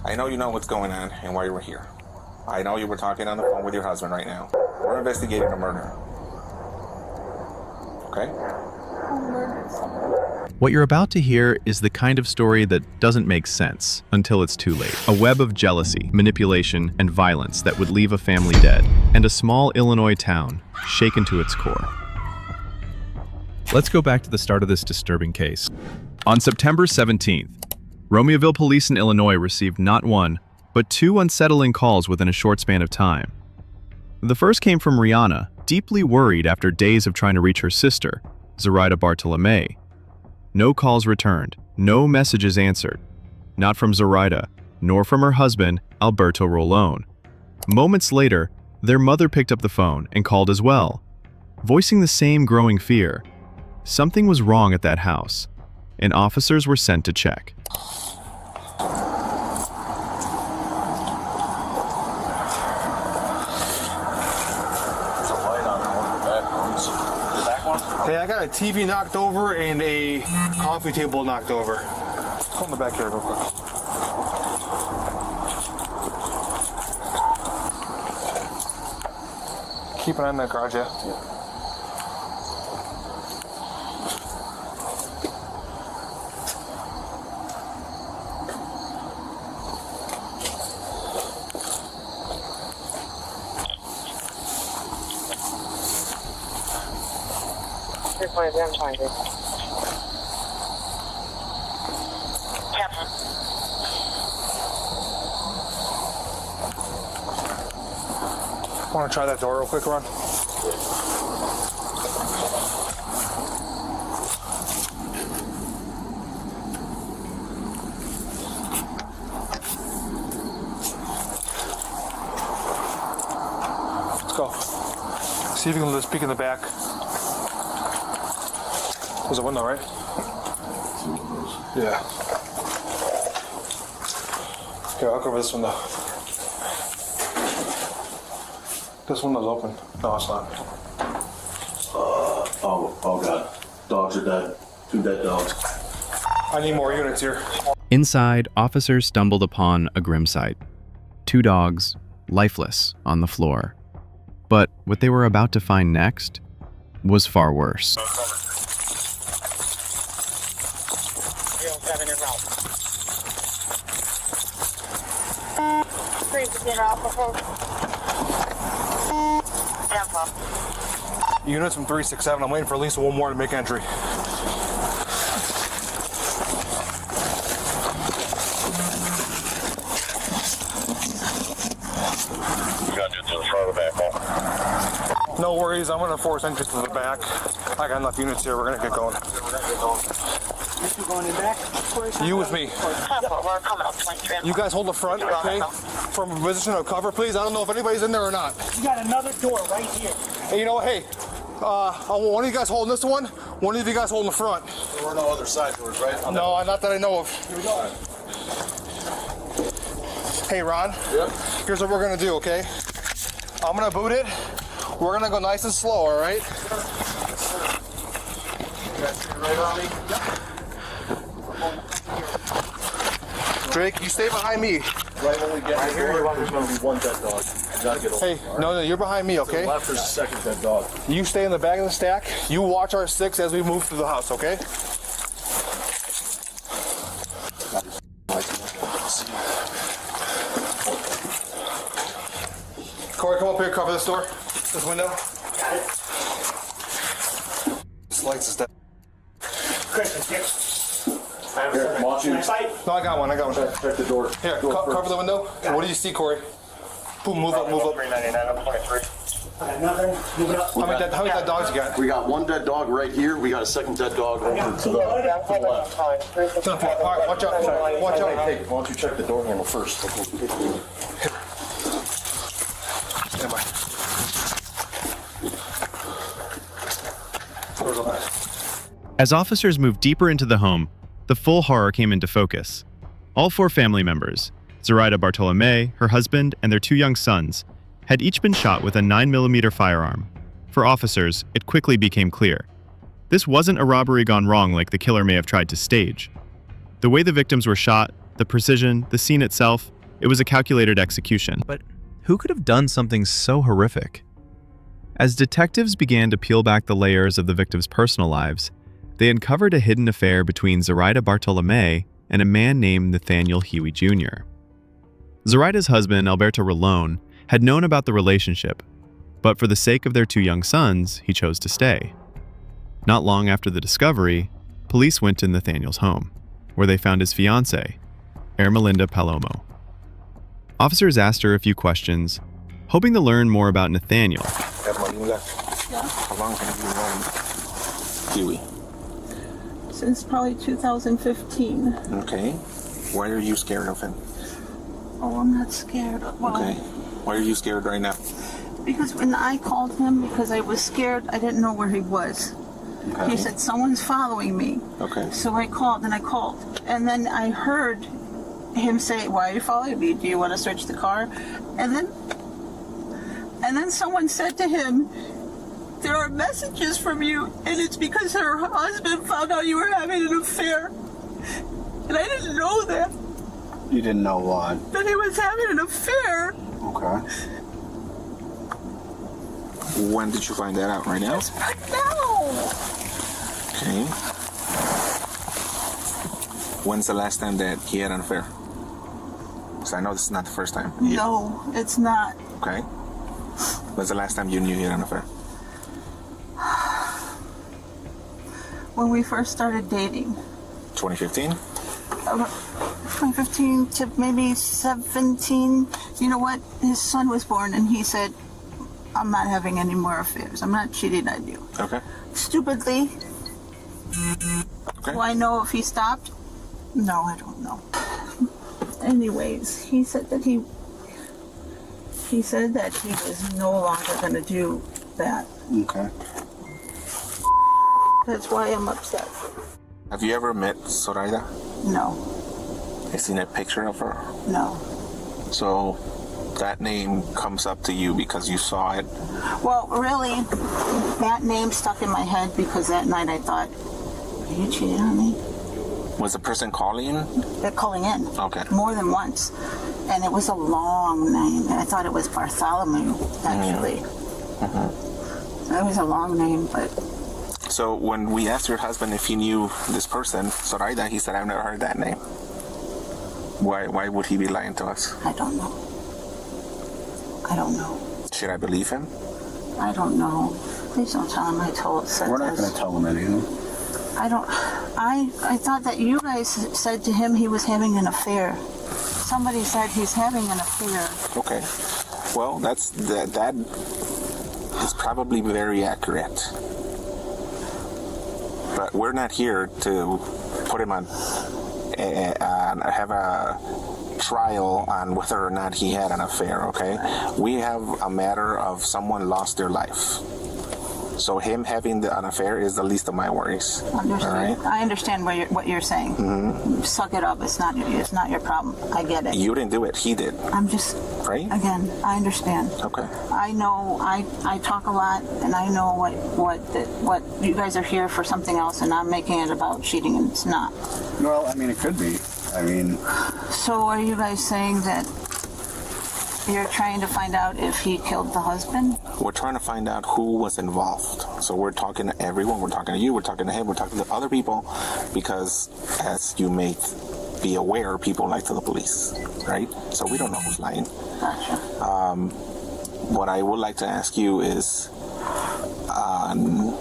I know you know what's going on and why you were here. I know you were talking on the phone with your husband right now. We're investigating a murder. Okay? What you're about to hear is the kind of story that doesn't make sense until it's too late. A web of jealousy, manipulation, and violence that would leave a family dead, and a small Illinois town shaken to its core. Let's go back to the start of this disturbing case. On September 17th, Romeoville police in Illinois received not one, but two unsettling calls within a short span of time. The first came from Rihanna, deeply worried after days of trying to reach her sister, Zoraida Bartolomei. No calls returned, no messages answered. Not from Zoraida, nor from her husband, Alberto Rolone. Moments later, their mother picked up the phone and called as well, voicing the same growing fear. Something was wrong at that house, and officers were sent to check. Hey, I got a TV knocked over and a coffee table knocked over. Go in the back here real quick. Keep an eye on that garage, yeah? I'm trying to. Want to try that door real quick, Ron? Let's go. See if you can just peek in the back. There's a window, right? Yeah. Here, I'll cover this window. This window's open. No, it's not. Oh God. Dogs are dead. 2 dead dogs. I need more units here. Inside, officers stumbled upon a grim sight. 2 dogs, lifeless, on the floor. But what they were about to find next was far worse. Units from 367. I'm waiting for at least one more to make entry. No worries, I'm gonna force entry to the back. I got enough units here, we're gonna get going. You going in back? You with me. You guys hold the front, okay? From a position of cover, please. I don't know if anybody's in there or not. You got another door right here. Hey, you know what? Hey, one of you guys holding this one of you guys holding the front. There were no other side doors, right? No, not that I know of. Here we go. Hey, Ron. Yeah? Here's what we're gonna do, okay? I'm gonna boot it. We're gonna go nice and slow, all right? You guys stay right on me? Yep. Drake, you stay behind me. Right when we get here, there's going to be 1 dead dog. You gotta get over. Hey, no, you're behind me, To okay? the left, there's a 2nd dead dog. You stay in the back of the stack. You watch our 6 as we move through the house, okay? Corey, come up here, cover this door, this window. Got it. This lights is dead. Chris, it's here. Here, come on, you. Fight. No, I got one. Check the door. Here, Door first. cover the window. What do you see, Corey? Boom, move up. 399, I'm 23. I got nothing. Move it up. How many dead dogs you got? We got 1 dead dog right here. We got a 2nd dead dog over to the left. All right, watch out. Watch out. Hey, why don't you check the door handle first? Stand by. Doors open. As officers moved deeper into the home, the full horror came into focus. All 4 family members, Zoraida Bartolomei, her husband, and their 2 young sons, had each been shot with a 9mm firearm. For officers, it quickly became clear. This wasn't a robbery gone wrong like the killer may have tried to stage. The way the victims were shot, the precision, the scene itself, It was a calculated execution. But who could have done something so horrific? As detectives began to peel back the layers of the victims' personal lives, they uncovered a hidden affair between Zoraida Bartolomei and a man named Nathaniel Huey Jr. Zoraida's husband, Alberto Rolón, had known about the relationship, but for the sake of their 2 young sons, he chose to stay. Not long after the discovery, police went to Nathaniel's home, where they found his fiancée, Ermalinda Palomo. Officers asked her a few questions, hoping to learn more about Nathaniel. Ermalinda, how long have you known Huey? Since probably 2015. Okay. Why are you scared of him? Oh, I'm not scared. Well, Okay. Why are you scared right now? because when I called him, because I was scared, I didn't know where he was. Okay. He said, someone's following me. Okay. So I called. And then I heard him say, why are you following me? Do you want to search the car? And then someone said to him, there are messages from you, and it's because her husband found out you were having an affair. And I didn't know that. You didn't know what? That he was having an affair. Okay. When did you find that out? Right now? No. Okay. When's the last time that he had an affair? Because I know this is not the first time. No, it's not. Okay. When's the last time you knew he had an affair? When we first started dating. 2015? 2015 to maybe 17. You know what? His son was born and he said, I'm not having any more affairs. I'm not cheating on you. Okay. Stupidly. Okay. Do I know if he stopped? No, I don't know. Anyways, he said that he was no longer going to do that. Okay. That's why I'm upset. Have you ever met Zoraida? No, Have you seen a picture of her? no. So that name comes up to you because you saw it. Well, really, that name stuck in my head because that night I thought, are you cheating on me? Was the person calling? They're calling in. Okay. More than once. And it was a long name. And I thought it was Bartholomew, actually. It was a long name, but... So when we asked your husband if he knew this person, Zoraida, he said, I've never heard that name. Why would he be lying to us? I don't know. I don't know. Should I believe him? I don't know. Please don't tell him I said We're not this. going to tell him anything. I thought that you guys said to him he was having an affair. Somebody said he's having an affair. Okay. Well, that is probably very accurate. But we're not here to put him on, have a trial on whether or not he had an affair, okay? We have a matter of someone lost their life. So him having an affair is the least of my worries. Understood. All right? I understand what you're saying. Suck it up. It's not your problem. I get it. You didn't do it. He did. I'm just... Right? Again, I understand. Okay. I know I talk a lot, and I know what you guys are here for something else, and I'm making it about cheating, and it's not. Well, I mean, it could be. I mean... So are you guys saying that you're trying to find out if he killed the husband? We're trying to find out who was involved. So we're talking to everyone. We're talking to you. We're talking to him. We're talking to other people because, as you may be aware, people lie to the police, right? So we don't know who's lying. Gotcha. What I would like to ask you is, on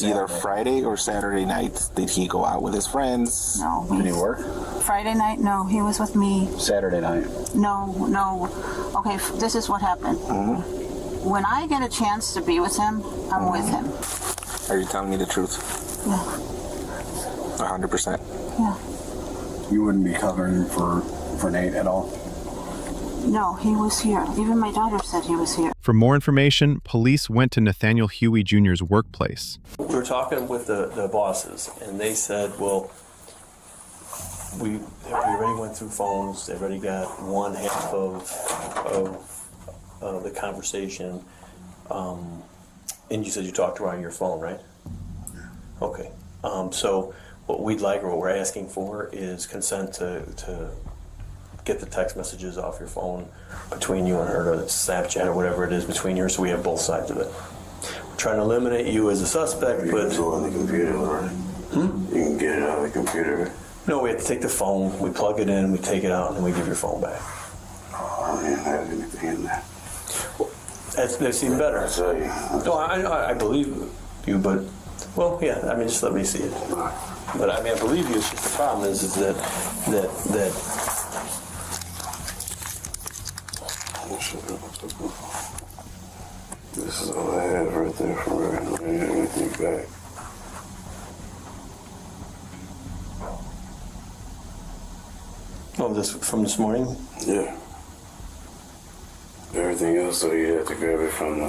either Friday or Saturday night, did he go out with his friends? No. Did he work? Friday night? No, he was with me. Saturday night. No. Okay, this is what happened. When I get a chance to be with him, I'm with him. Are you telling me the truth? Yeah. 100%. Yeah. You wouldn't be covering for Nate at all? No, he was here. Even my daughter said he was here. For more information, police went to Nathaniel Huey Jr.'s workplace. We were talking with the bosses, and they said, well, we already went through phones. They already got one half of the conversation. And you said you talked to her on your phone, right? Okay. So what we'd like, or what we're asking for, is consent to get the text messages off your phone between you and her, or Snapchat or whatever it is between you, so we have both sides of it. We're trying to eliminate you as a suspect, You but can go on the computer, right? You can get it on the computer. no, we have to take the phone, we plug it in, we take it out, and then we give your phone back. Oh, I didn't have anything in there. That's even better. I tell you. No, I believe you, but, well, yeah, I mean, just let me see it. But I mean, I believe you, it's just the problem is that This is all I have right there from her. I don't need anything back. oh, this from this morning? Yeah. Everything else, so you have to grab it from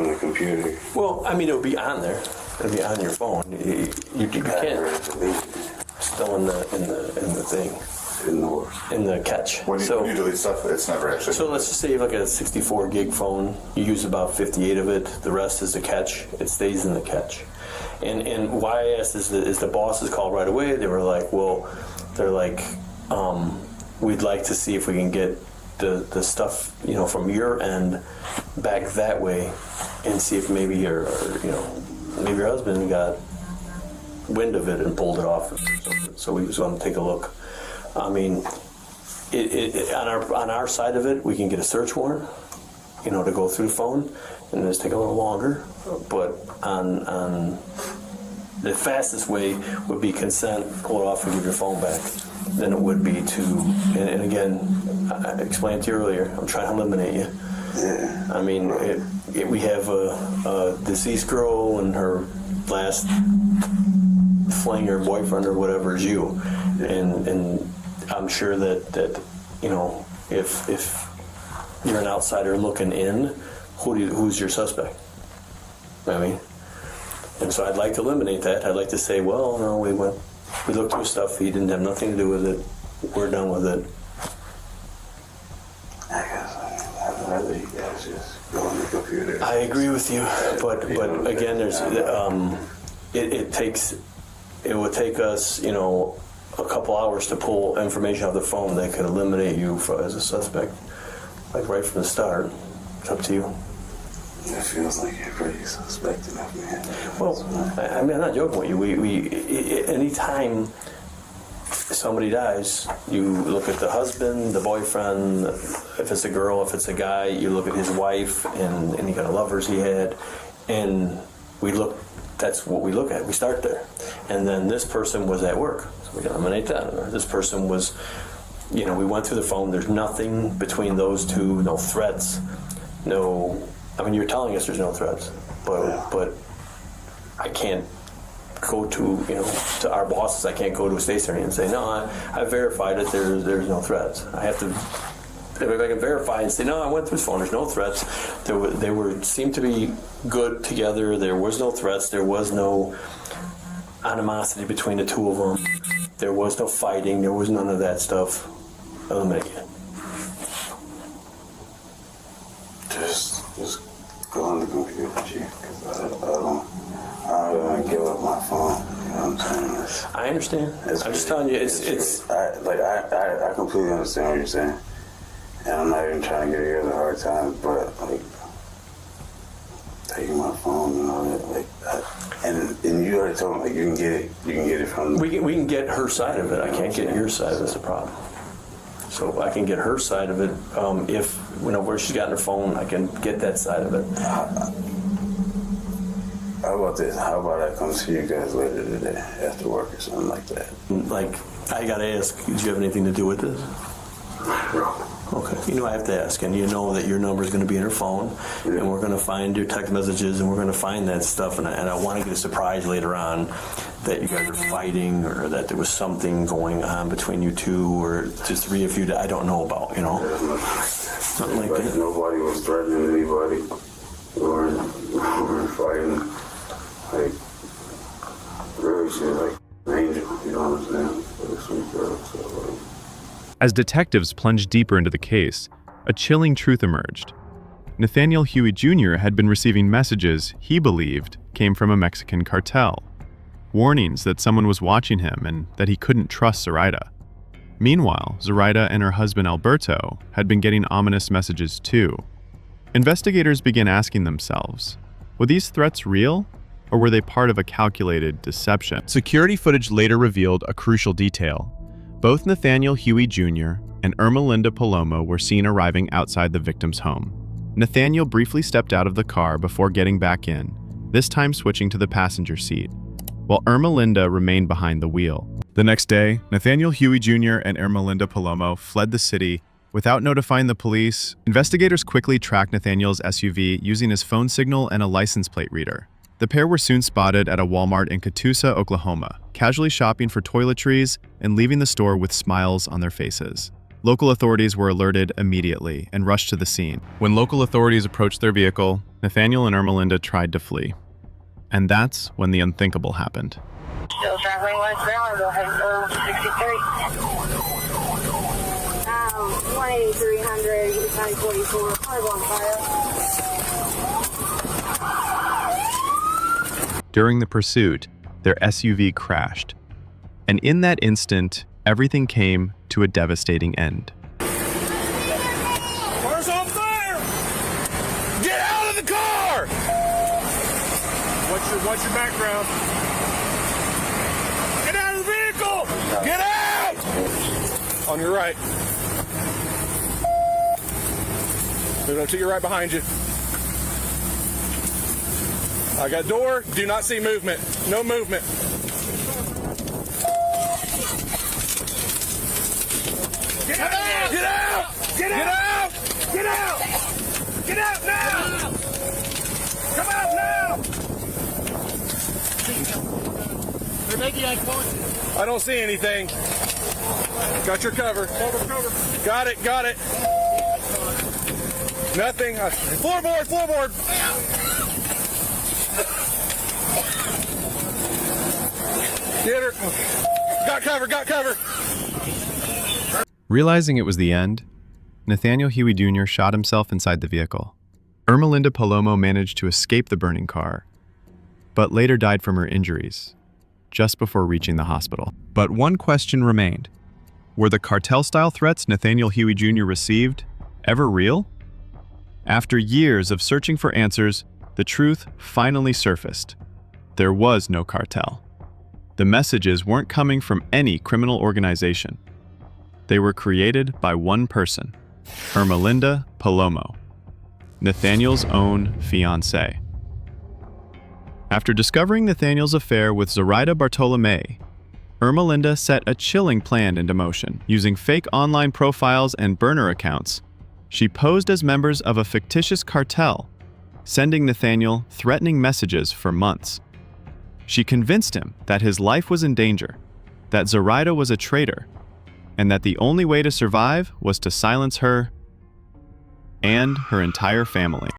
the computer. Well, I mean, it'll be on there. It'll be on your phone. You can't. Still in the thing. In the catch. When you delete stuff, it's never actually. So let's just say you have like a 64 gig phone. You use about 58 of it. The rest is the catch. It stays in the catch. And why I asked is the bosses called right away. They were like, we'd like to see if we can get the stuff, from your end back that way, and see if maybe your husband got wind of it and pulled it off. So we just want to take a look. I mean, on our side of it, we can get a search warrant, to go through the phone, and just take a little longer. But on the fastest way would be consent, pull it off, and give your phone back. Than it would be to, and again, I explained to you earlier, I'm trying to eliminate you. Yeah. I mean, we have a deceased girl, and her last fling or boyfriend or whatever is you, and I'm sure that if you're an outsider looking in, who's your suspect? I mean, and so I'd like to eliminate that. I'd like to say, well, no, we looked through stuff. He didn't have nothing to do with it. We're done with it. I guess I'd rather you guys just go on the computer. I agree with you, but again, there's it would take us, a couple hours to pull information off the phone that could eliminate you as a suspect, like right from the start. It's up to you. It feels like you're pretty suspect enough, man. Well, I mean, I'm not joking with you. We anytime somebody dies, you look at the husband, the boyfriend. If it's a girl, if it's a guy, you look at his wife and any kind of lovers he had, and we look. That's what we look at. We start there, and then this person was at work, so we can eliminate that. Or this person was, we went through the phone. There's nothing between those two. No threats. No. I mean, you're telling us there's no threats, but I can't go to our bosses. I can't go to a state attorney and say, no, I verified it. There's no threats. I have to, if I can verify and say, no, I went through his phone. There's no threats. They seemed to be good together. There was no threats. There was no animosity between the two of them. There was no fighting. There was none of that stuff. Eliminate it. Just go on the computer, Chief, because I don't want to give up my phone. You know what I'm saying? I understand. I'm just telling you, it's. I completely understand what you're saying, and I'm not even trying to give you guys a hard time, but taking my phone and all that, and you already told me you can get it from. We can get her side of it. I can't get your side. That's the problem. So I can get her side of it. If where she's got her phone, I can get that side of it. How about this? How about I come see you guys later today after work or something like that? Like, I gotta ask, did you have anything to do with this? No. Okay. I have to ask, and that your number is going to be in her phone, and we're going to find your text messages, and we're going to find that stuff, and I want to get a surprise later on that you guys are fighting, or that there was something going on between you two, or just three of you that I don't know about, Something like that. Nobody was threatening anybody. We weren't fighting. Really, she's like an angel, you know what I'm saying? Like a sweet girl, so As detectives plunged deeper into the case, a chilling truth emerged. Nathaniel Huey Jr. had been receiving messages he believed came from a Mexican cartel. Warnings that someone was watching him and that he couldn't trust Zoraida. Meanwhile, Zoraida and her husband Alberto had been getting ominous messages too. Investigators began asking themselves, were these threats real, or were they part of a calculated deception? Security footage later revealed a crucial detail. Both Nathaniel Huey Jr. and Ermalinda Palomo were seen arriving outside the victim's home. Nathaniel briefly stepped out of the car before getting back in, this time switching to the passenger seat, while Ermalinda remained behind the wheel. The next day, Nathaniel Huey Jr. and Ermalinda Palomo fled the city without notifying the police. Investigators quickly tracked Nathaniel's SUV using his phone signal and a license plate reader. The pair were soon spotted at a Walmart in Catoosa, Oklahoma, casually shopping for toiletries and leaving the store with smiles on their faces. Local authorities were alerted immediately and rushed to the scene. When local authorities approached their vehicle, Nathaniel and Ermalinda tried to flee. And that's when the unthinkable happened. Still traveling westbound, go ahead, 63. 18300, 944, car on fire. During the pursuit, their SUV crashed. And in that instant, everything came to a devastating end. Car's on fire! Get out of the car! What's your background? Get out of the vehicle! Get out! On your right. No, to your right behind you. I got door. Do not see movement. No movement. Get out! Get out! Get out! Get out! Get out now! Come out now! They're making eye contact. I don't see anything. Got your cover. Cover. Got it. Nothing. Floorboard. Get her. Got cover. Realizing it was the end, Nathaniel Huey Jr. shot himself inside the vehicle. Ermalinda Palomo managed to escape the burning car, but later died from her injuries just before reaching the hospital. But one question remained. Were the cartel-style threats Nathaniel Huey Jr. received ever real? After years of searching for answers, the truth finally surfaced. There was no cartel. The messages weren't coming from any criminal organization. They were created by one person, Ermalinda Palomo, Nathaniel's own fiancée. After discovering Nathaniel's affair with Zoraida Bartolomei, Ermalinda set a chilling plan into motion. Using fake online profiles and burner accounts, she posed as members of a fictitious cartel, sending Nathaniel threatening messages for months. She convinced him that his life was in danger, that Zoraida was a traitor, and that the only way to survive was to silence her and her entire family.